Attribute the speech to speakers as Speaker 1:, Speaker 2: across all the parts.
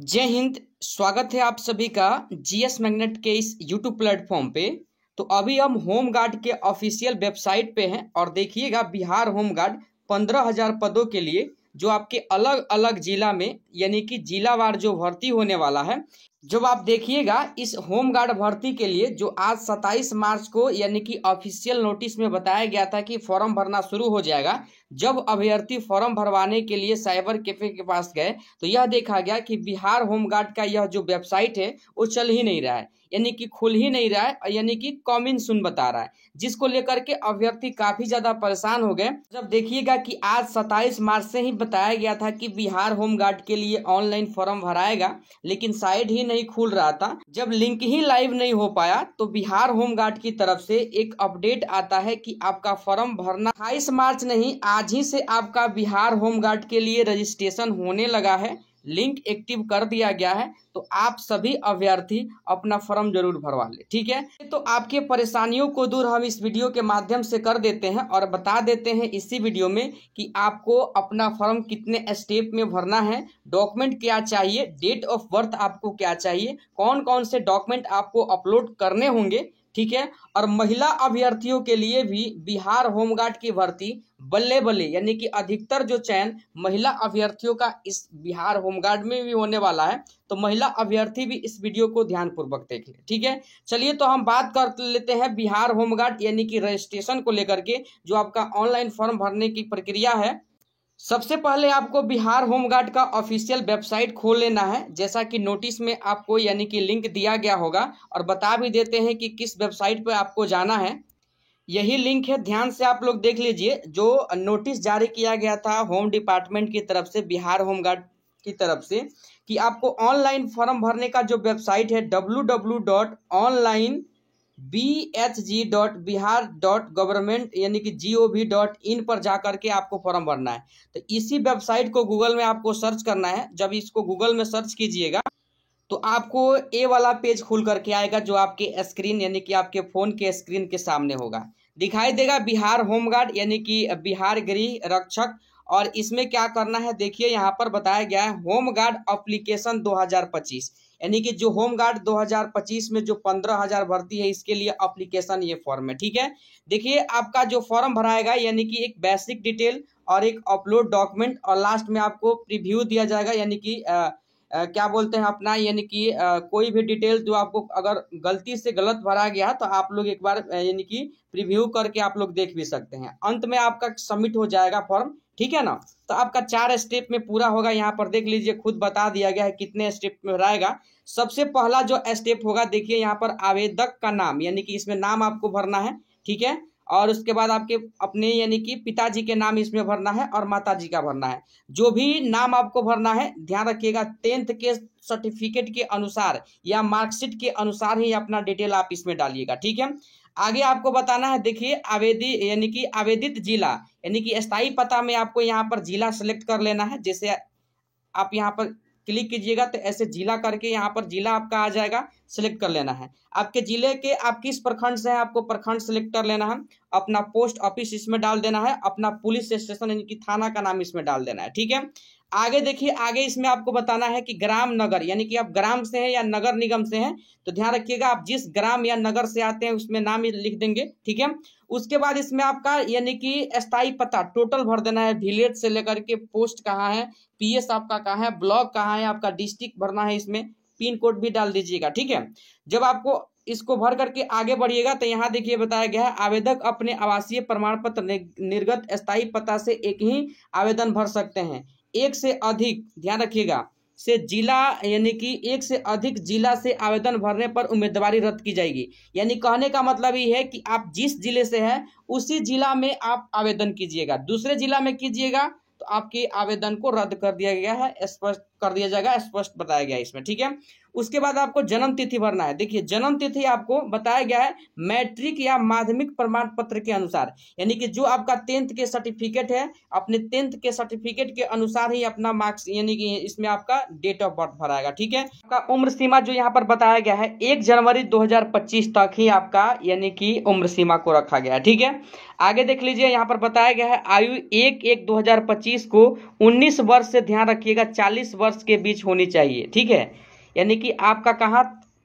Speaker 1: जय हिंद। स्वागत है आप सभी का जीएस मैग्नेट के इस यूट्यूब प्लेटफॉर्म पे। तो अभी हम होम गार्ड के ऑफिशियल वेबसाइट पे हैं और देखिएगा बिहार होम गार्ड 15,000 पदों के लिए जो आपके अलग अलग जिला में यानी कि जिलावार जो भर्ती होने वाला है। जब आप देखिएगा इस होम गार्ड भर्ती के लिए जो आज 27 मार्च को यानी कि ऑफिशियल नोटिस में बताया गया था कि फॉर्म भरना शुरू हो जाएगा। जब अभ्यर्थी फॉर्म भरवाने के लिए साइबर कैफे के पास गए तो यह देखा गया कि बिहार होम गार्ड का यह जो वेबसाइट है वो चल ही नहीं रहा है, यानी कि खुल ही नहीं रहा है, यानी कि कमिंग सून बता रहा है, जिसको लेकर के अभ्यर्थी काफी ज्यादा परेशान हो गए। जब देखिएगा कि आज 27 मार्च से ही बताया गया था कि बिहार होम गार्ड के लिए ऑनलाइन फॉर्म भराएगा, लेकिन साइट ही नहीं खुल रहा था। जब लिंक ही लाइव नहीं हो पाया तो बिहार होम गार्ड की तरफ से एक अपडेट आता है कि आपका फॉर्म भरना 28 मार्च नहीं, आज ही से आपका बिहार होम गार्ड के लिए रजिस्ट्रेशन होने लगा है। लिंक एक्टिव कर दिया गया है, तो आप सभी अभ्यर्थी अपना फॉर्म जरूर भरवा ले। ठीक है, तो आपके परेशानियों को दूर हम इस वीडियो के माध्यम से कर देते हैं और बता देते हैं इसी वीडियो में कि आपको अपना फॉर्म कितने स्टेप में भरना है, डॉक्यूमेंट क्या चाहिए, डेट ऑफ बर्थ आपको क्या चाहिए, कौन कौन से डॉक्यूमेंट आपको अपलोड करने होंगे। ठीक है, और महिला अभ्यर्थियों के लिए भी बिहार होमगार्ड की भर्ती बल्ले बल्ले यानी कि अधिकतर जो चयन महिला अभ्यर्थियों का इस बिहार होमगार्ड में भी होने वाला है, तो महिला अभ्यर्थी भी इस वीडियो को ध्यानपूर्वक देख ले। ठीक है, चलिए तो हम बात कर लेते हैं बिहार होमगार्ड यानी कि रजिस्ट्रेशन को लेकर के जो आपका ऑनलाइन फॉर्म भरने की प्रक्रिया है। सबसे पहले आपको बिहार होमगार्ड का ऑफिशियल वेबसाइट खोल लेना है, जैसा कि नोटिस में आपको यानी कि लिंक दिया गया होगा, और बता भी देते हैं कि किस वेबसाइट पर आपको जाना है। यही लिंक है, ध्यान से आप लोग देख लीजिए। जो नोटिस जारी किया गया था होम डिपार्टमेंट की तरफ से, बिहार होमगार्ड की तरफ से, कि आपको ऑनलाइन फॉर्म भरने का जो वेबसाइट है www.onlinebhg.bihar.gov यानी कि gov.in पर जा करके आपको फॉर्म भरना है। तो इसी वेबसाइट को गूगल में आपको सर्च करना है। जब इसको गूगल में सर्च कीजिएगा तो आपको ए वाला पेज खुल करके आएगा जो आपके स्क्रीन यानी कि आपके फोन के स्क्रीन के सामने होगा, दिखाई देगा बिहार होमगार्ड यानी कि बिहार गृह रक्षक। और इसमें क्या करना है देखिए, यहाँ पर बताया गया है होम गार्ड एप्लीकेशन 2025, यानी कि जो होम गार्ड 2025 में जो 15,000 भर्ती है इसके लिए एप्लीकेशन ये फॉर्म है। ठीक है, देखिए आपका जो फॉर्म भराएगा यानी कि एक बेसिक डिटेल और एक अपलोड डॉक्यूमेंट, और लास्ट में आपको प्रीव्यू दिया जाएगा यानी कि क्या बोलते हैं अपना, यानी कि कोई भी डिटेल जो आपको अगर गलती से गलत भरा गया तो आप लोग एक बार यानी कि प्रीव्यू करके आप लोग देख भी सकते हैं। अंत में आपका सबमिट हो जाएगा फॉर्म। ठीक है ना, तो आपका 4 स्टेप में पूरा होगा। यहाँ पर देख लीजिए, खुद बता दिया गया है कितने स्टेप में भराएगा। सबसे पहला जो स्टेप होगा देखिए यहाँ पर आवेदक का नाम, यानी कि इसमें नाम आपको भरना है। ठीक है, और उसके बाद आपके अपने यानी कि पिताजी के नाम इसमें भरना है और माताजी का भरना है। जो भी नाम आपको भरना है ध्यान रखिएगा 10th के सर्टिफिकेट के अनुसार या मार्कशीट के अनुसार ही अपना डिटेल आप इसमें डालिएगा। ठीक है, आगे आपको बताना है देखिए आवेदी यानी कि आवेदित जिला यानी कि स्थायी पता में आपको यहाँ पर जिला सेलेक्ट कर लेना है। जैसे आप यहाँ पर क्लिक कीजिएगा तो ऐसे जिला करके यहाँ पर जिला आपका आ जाएगा, सिलेक्ट कर लेना है। आपके जिले के आप किस प्रखंड से हैं आपको प्रखंड सेलेक्ट कर लेना है। अपना पोस्ट ऑफिस इसमें डाल देना है, अपना पुलिस स्टेशन यानी कि थाना का नाम इसमें डाल देना है। ठीक है, आगे देखिए, आगे इसमें आपको बताना है कि ग्राम नगर यानी कि आप ग्राम से हैं या नगर निगम से हैं, तो ध्यान रखिएगा आप जिस ग्राम या नगर से आते हैं उसमें नाम ही लिख देंगे। ठीक है, उसके बाद इसमें आपका यानी कि स्थायी पता टोटल भर देना है, विलेज से लेकर के पोस्ट कहाँ है, पीएस आपका कहाँ है, ब्लॉक कहाँ है, आपका डिस्ट्रिक्ट भरना है, इसमें पिन कोड भी डाल दीजिएगा। ठीक है, जब आपको इसको भर करके आगे बढ़िएगा तो यहाँ देखिए बताया गया है आवेदक अपने आवासीय प्रमाण पत्र निर्गत स्थायी पता से एक ही आवेदन भर सकते हैं। एक से अधिक, ध्यान रखिएगा, से जिला यानी कि एक से अधिक जिला से आवेदन भरने पर उम्मीदवारी रद्द की जाएगी। यानी कहने का मतलब ये है कि आप जिस जिले से हैं उसी जिला में आप आवेदन कीजिएगा, दूसरे जिला में कीजिएगा तो आपके आवेदन को रद्द कर दिया गया है, स्पष्ट कर दिया जाएगा, स्पष्ट बताया गया है इसमें। ठीक है, उसके बाद आपको जन्म तिथि भरना है। देखिए जन्म तिथि आपको बताया गया है मैट्रिक या माध्यमिक प्रमाण पत्र के अनुसार, यानी कि जो आपका 10th के सर्टिफिकेट है अपने 10th के सर्टिफिकेट के अनुसार ही अपना मार्क्स यानी कि इसमें आपका डेट ऑफ बर्थ भराएगा। ठीक है, आपका उम्र सीमा जो यहाँ पर बताया गया है 1 जनवरी 2025 तक ही आपका यानी कि उम्र सीमा को रखा गया है। ठीक है, आगे देख लीजिए, यहाँ पर बताया गया है आयु 1/1/2025 को 19 वर्ष से ध्यान रखिएगा 40 वर्ष के बीच होनी चाहिए। ठीक है, यानी कि आपका कहाँ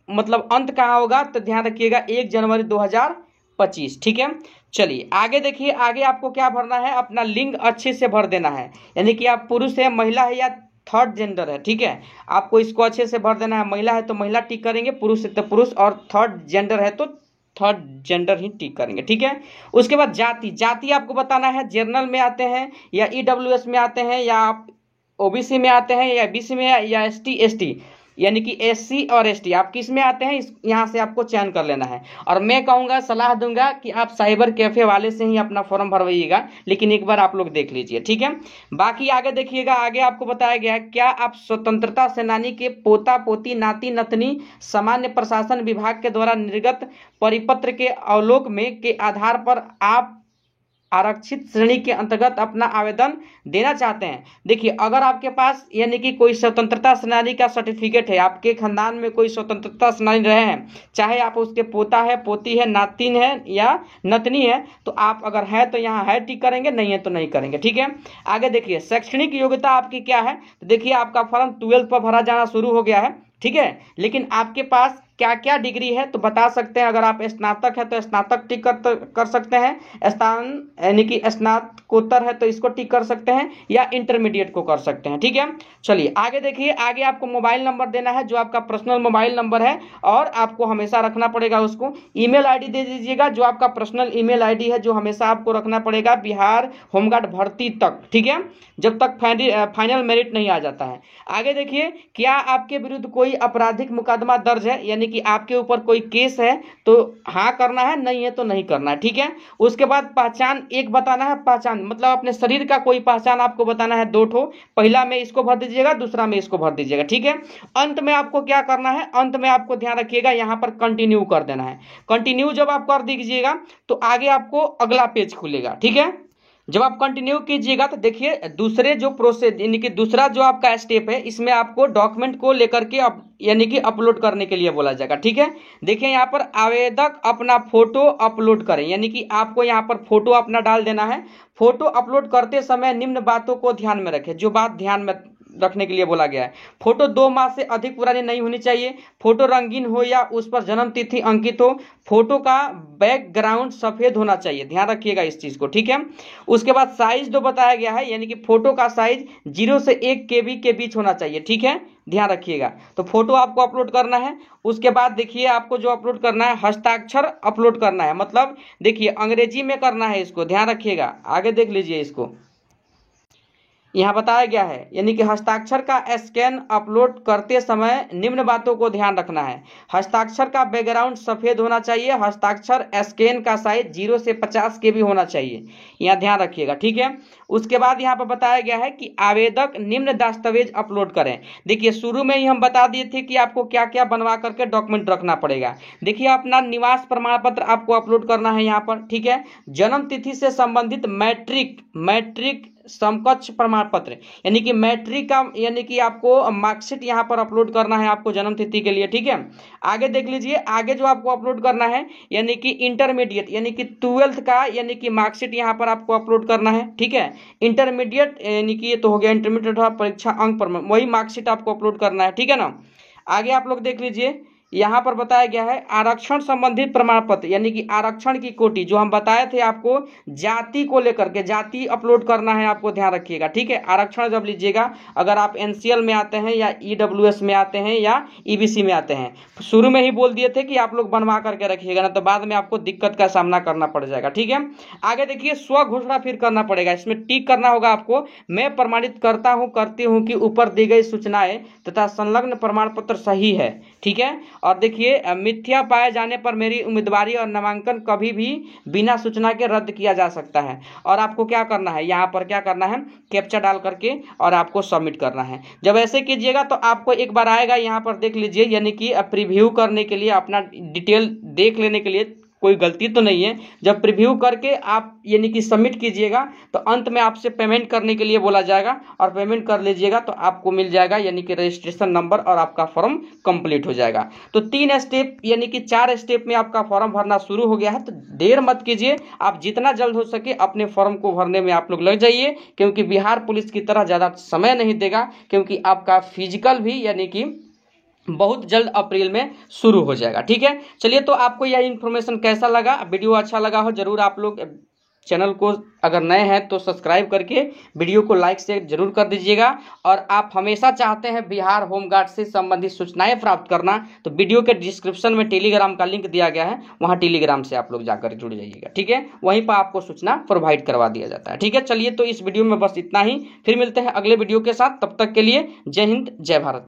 Speaker 1: मतलब अंत कहाँ होगा, तो ध्यान रखिएगा 1 जनवरी 2025। ठीक है, चलिए आगे देखिए, आगे आपको क्या भरना है, अपना लिंग अच्छे से भर देना है, यानी कि आप पुरुष है, महिला है या थर्ड जेंडर है। ठीक है, आपको इसको अच्छे से भर देना है। महिला है तो महिला टिक करेंगे, पुरुष है तो पुरुष, और थर्ड जेंडर है तो थर्ड जेंडर ही टिक करेंगे। ठीक है, उसके बाद जाति, जाति आपको बताना है जनरल में आते हैं या ईडब्ल्यूएस में आते हैं या आप ओबीसी में आते हैं या बीसी में या एसटी, यानी कि एससी और एसटी आप किस में आते हैं, यहाँ से आपको चयन कर लेना है। और मैं कहूँगा, सलाह दूंगा कि आप साइबर कैफे वाले से ही अपना फॉर्म भरवाइएगा, लेकिन एक बार आप लोग देख लीजिए। ठीक है, बाकी आगे देखिएगा, आगे आपको बताया गया है क्या आप स्वतंत्रता सेनानी के पोता पोती नाती नतनी सामान्य प्रशासन विभाग के द्वारा निर्गत परिपत्र के अवलोक में के आधार पर आप आरक्षित श्रेणी के अंतर्गत अपना आवेदन देना चाहते हैं। देखिए, अगर आपके पास यानी कि कोई स्वतंत्रता सेनानी का सर्टिफिकेट है, आपके खानदान में कोई स्वतंत्रता सेनानी रहे हैं, चाहे आप उसके पोता है, पोती है, नातिन है या नतनी है, तो आप अगर है तो यहाँ है टिक करेंगे, नहीं है तो नहीं करेंगे। ठीक है, आगे देखिए, शैक्षणिक योग्यता आपकी क्या है, तो देखिए आपका फॉर्म 12 पर भरा जाना शुरू हो गया है। ठीक है, लेकिन आपके पास क्या क्या डिग्री है तो बता सकते हैं। अगर आप स्नातक है तो स्नातक टिक कर सकते हैं, स्थान यानी कि स्नातकोत्तर है तो इसको टिक कर सकते हैं, या इंटरमीडिएट को कर सकते हैं। ठीक है, चलिए आगे देखिए, आगे आपको मोबाइल नंबर देना है जो आपका पर्सनल मोबाइल नंबर है, और आपको हमेशा रखना पड़ेगा उसको। ईमेल आईडी दे दीजिएगा जो आपका पर्सनल ईमेल आईडी है, जो हमेशा आपको रखना पड़ेगा बिहार होमगार्ड भर्ती तक। ठीक है, जब तक फाइनल मेरिट नहीं आ जाता है। आगे देखिए, क्या आपके विरुद्ध कोई आपराधिक मुकदमा दर्ज है, यानी कि आपके ऊपर कोई केस है तो हाँ करना है, नहीं है तो नहीं करना है। ठीक है, उसके बाद पहचान एक बताना है, पहचान मतलब अपने शरीर का कोई पहचान आपको बताना है, 2 ठो, पहला में इसको भर दीजिएगा, दूसरा में इसको भर दीजिएगा। ठीक है, अंत में आपको क्या करना है, अंत में आपको ध्यान रखिएगा यहाँ पर कंटिन्यू कर देना है। कंटिन्यू जब आप कर दीजिएगा तो आगे आपको अगला पेज खुलेगा। ठीक है, जब आप कंटिन्यू कीजिएगा तो देखिए दूसरे जो प्रोसेस यानी कि दूसरा जो आपका स्टेप है, इसमें आपको डॉक्यूमेंट को लेकर के यानी कि अपलोड करने के लिए बोला जाएगा। ठीक है, देखिए यहाँ पर आवेदक अपना फोटो अपलोड करें, यानी कि आपको यहाँ पर फोटो अपना डाल देना है। फोटो अपलोड करते समय निम्न बातों को ध्यान में रखें, जो बात ध्यान में रखने के लिए बोला गया है। फोटो 2 माह से अधिक पुरानी नहीं होनी चाहिए, फोटो रंगीन हो या उस पर जन्म तिथि अंकित हो, फोटो का बैकग्राउंड सफेद होना चाहिए, ध्यान रखिएगा इस चीज को। ठीक है, उसके बाद साइज जो बताया गया है, यानी कि फोटो का साइज 0 से 1 KB के बीच होना चाहिए। ठीक है, ध्यान रखिएगा। तो फोटो आपको अपलोड करना है। उसके बाद देखिए आपको जो अपलोड करना है, हस्ताक्षर अपलोड करना है, मतलब देखिए अंग्रेजी में करना है इसको, ध्यान रखिएगा। आगे देख लीजिए, इसको यहाँ बताया गया है, यानी कि हस्ताक्षर का स्कैन अपलोड करते समय निम्न बातों को ध्यान रखना है। हस्ताक्षर का बैकग्राउंड सफेद होना चाहिए, हस्ताक्षर स्कैन का साइज 0 से 50 KB होना चाहिए, यहाँ ध्यान रखिएगा। ठीक है, उसके बाद यहाँ पर बताया गया है कि आवेदक निम्न दस्तावेज अपलोड करें। देखिए शुरू में ही हम बता दिए थे कि आपको क्या क्या बनवा करके डॉक्यूमेंट रखना पड़ेगा। देखिए अपना निवास प्रमाण पत्र आपको अपलोड करना है यहाँ पर। ठीक है, जन्म तिथि से संबंधित मैट्रिक समकक्ष प्रमाण पत्र, यानी कि मैट्रिक का यानी कि आपको मार्कशीट यहाँ पर अपलोड करना है आपको जन्म तिथि के लिए। ठीक है, आगे देख लीजिए, आगे जो आपको अपलोड करना है यानी कि इंटरमीडिएट यानी कि 12th का यानी कि मार्कशीट यहाँ पर आपको अपलोड करना है। ठीक है, इंटरमीडिएट यानी कि ये तो हो गया इंटरमीडिएट परीक्षा अंक पर, वही मार्कशीट आपको अपलोड करना है। ठीक है ना, आगे आप लोग देख लीजिए, यहाँ पर बताया गया है आरक्षण संबंधित प्रमाण पत्र, यानी कि आरक्षण की कोटि जो हम बताए थे आपको, जाति को लेकर के जाति अपलोड करना है आपको, ध्यान रखिएगा। ठीक है, आरक्षण जब लीजिएगा, अगर आप NCL में आते हैं या EWS में आते हैं या EBC में आते हैं, शुरू में ही बोल दिए थे कि आप लोग बनवा करके रखिएगा, ना तो बाद में आपको दिक्कत का सामना करना पड़ जाएगा। ठीक है, आगे देखिए स्व घोषणा फिर करना पड़ेगा, इसमें टिक करना होगा आपको, मैं प्रमाणित करता हूँ करती हूँ कि ऊपर दी गई सूचनाएं तथा संलग्न प्रमाण पत्र सही है। ठीक है, और देखिए मिथ्या पाए जाने पर मेरी उम्मीदवारी और नामांकन कभी भी बिना सूचना के रद्द किया जा सकता है। और आपको क्या करना है, यहाँ पर क्या करना है, कैप्चा डाल करके और आपको सबमिट करना है। जब ऐसे कीजिएगा तो आपको एक बार आएगा, यहाँ पर देख लीजिए, यानी कि प्रीव्यू करने के लिए, अपना डिटेल देख लेने के लिए कोई गलती तो नहीं है। जब प्रीव्यू करके आप यानी कि सबमिट कीजिएगा तो अंत में आपसे पेमेंट करने के लिए बोला जाएगा और पेमेंट कर लीजिएगा तो आपको मिल जाएगा यानी कि रजिस्ट्रेशन नंबर और आपका फॉर्म कंप्लीट हो जाएगा। तो 3 स्टेप यानी कि 4 स्टेप में आपका फॉर्म भरना शुरू हो गया है। तो देर मत कीजिए, आप जितना जल्द हो सके अपने फॉर्म को भरने में आप लोग लग जाइए, क्योंकि बिहार पुलिस की तरह ज़्यादा समय नहीं देगा, क्योंकि आपका फिजिकल भी यानी कि बहुत जल्द अप्रैल में शुरू हो जाएगा। ठीक है, चलिए तो आपको यह इन्फॉर्मेशन कैसा लगा, वीडियो अच्छा लगा हो जरूर आप लोग चैनल को अगर नए हैं तो सब्सक्राइब करके वीडियो को लाइक से जरूर कर दीजिएगा। और आप हमेशा चाहते हैं बिहार होमगार्ड से संबंधित सूचनाएं प्राप्त करना तो वीडियो के डिस्क्रिप्शन में टेलीग्राम का लिंक दिया गया है, वहां टेलीग्राम से आप लोग जाकर जुड़ जाइएगा। ठीक है, वहीं पर आपको सूचना प्रोवाइड करवा दिया जाता है। ठीक है, चलिए तो इस वीडियो में बस इतना ही, फिर मिलते हैं अगले वीडियो के साथ, तब तक के लिए जय हिंद जय भारत।